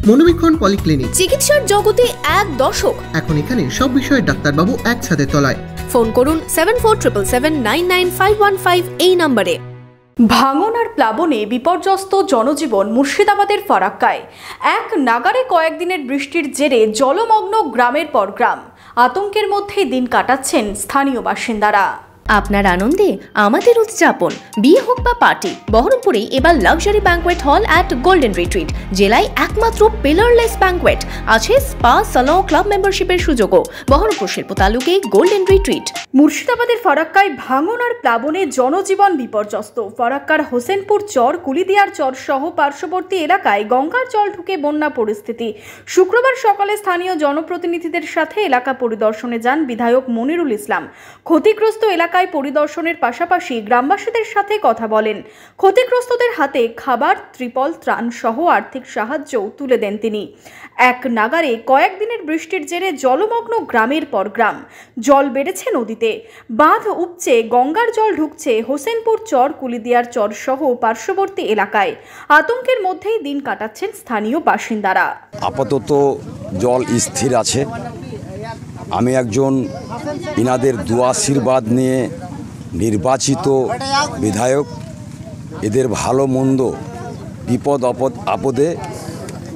মনোবীক্ষণ polyclinic, চিকিৎসার জগতে এক দশক। এখন এখানে সব বিষয়ে ডাক্তারবাবু একসাথে তলায়। ফোন করুন 7477999515 এই নম্বরে। ভাঙন আর প্লাবনে বিপর্যস্ত জনজীবন মুর্শিদাবাদের ফারাক্কায়। এক নাগারে কয়েকদিনের বৃষ্টির জেরে জলমগ্ন গ্রামের পর গ্রাম। আতঙ্কের মধ্যেই দিন কাটাচ্ছেন স্থানীয় বাসিন্দারা। আপনার আনন্দে আমাদের উদযাপন। বিয়ে হোক বা পার্টি, বহরমপুরে এবার luxury banquet hall at golden retreat. জেলায় একমাত্র পিলারলেস ব্যাঙ্কোয়েট। আছে স্পা, সালন, ক্লাব মেম্বারশিপের সুযোগও। বহরমপুর শিল্প তালুকে গোল্ডেন রিট্রিট। মুর্শিদাবাদের ফারাক্কায় ভাঙন আর প্লাবনে জনজীবন বিপর্যস্ত। ফারাক্কার হোসেনপুর চর, কুলিদিয়ার চর সহ পার্শ্ববর্তী এলাকায় গঙ্গার জল ঢুকে বন্যা পরিস্থিতি। শুক্রবার সকালে স্থানীয় জনপ্রতিনিধিদের সাথে এলাকা পরিদর্শনে যান বিধায়ক মনিরুল ইসলাম। ক্ষতিগ্রস্ত এলাকায় পরিদর্শনের পাশাপাশি গ্রামবাসীদের সাথে কথা বলেন। ক্ষতিগ্রস্তদের হাতে খাবার, ত্রিপল, ত্রাণ সহ আর্থিক সাহায্যও তুলে দেন তিনি। এক নাগারে কয়েকদিনের বৃষ্টির জেরে জলমগ্ন গ্রামের পর গ্রাম। জল বেড়েছে নদীতে, বাঁধ উপচে গঙ্গার জল ঢুকছে হোসেনপুর চর, কুলিদিয়ার চর সহ পার্শ্ববর্তী এলাকায়। আতঙ্কের মধ্যেই দিন কাটাচ্ছেন স্থানীয় বাসিন্দারা। আপাতত জল স্থির আছে। আমি একজন ইনাদের দুআশীর্বাদ নিয়ে নির্বাচিত বিধায়ক। এদের ভালো মন্দ, বিপদ আপদে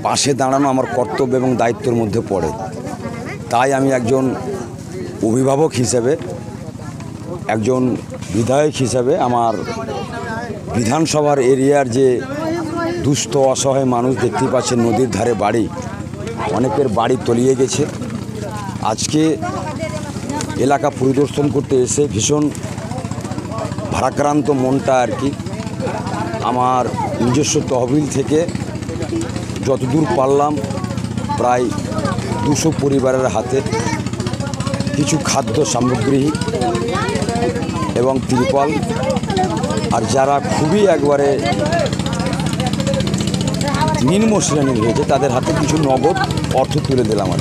পাশে দাঁড়ানো আমার কর্তব্য এবং দায়িত্বের মধ্যে পড়ে। তাই আমি একজন অভিভাবক হিসেবে, একজন বিধায়ক হিসেবে আমার বিধানসভার এরিয়ার যে দুস্থ অসহায় মানুষ দেখতে পাচ্ছেন, নদীর ধারে বাড়ি, অনেকের বাড়ি তলিয়ে গেছে। আজকে এলাকা পরিদর্শন করতে এসে ভীষণ ভারাক্রান্ত মনটা আর কি। আমার নিজস্ব তহবিল থেকে যতদূর পারলাম প্রায় 200 পরিবারের হাতে কিছু খাদ্য সামগ্রী এবং ত্রিপল, আর যারা খুবই একবারে নিম্ন শ্রেণীর হয়েছে তাদের হাতে কিছু নগদ অর্থ তুলে দিলাম। আর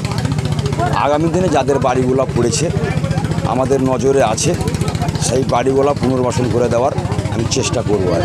আগামী দিনে যাদের বাড়িগুলো পড়েছে আমাদের নজরে আছে, সেই বাড়িগুলো পুনর্বাসন করে দেওয়ার আমি চেষ্টা করব আর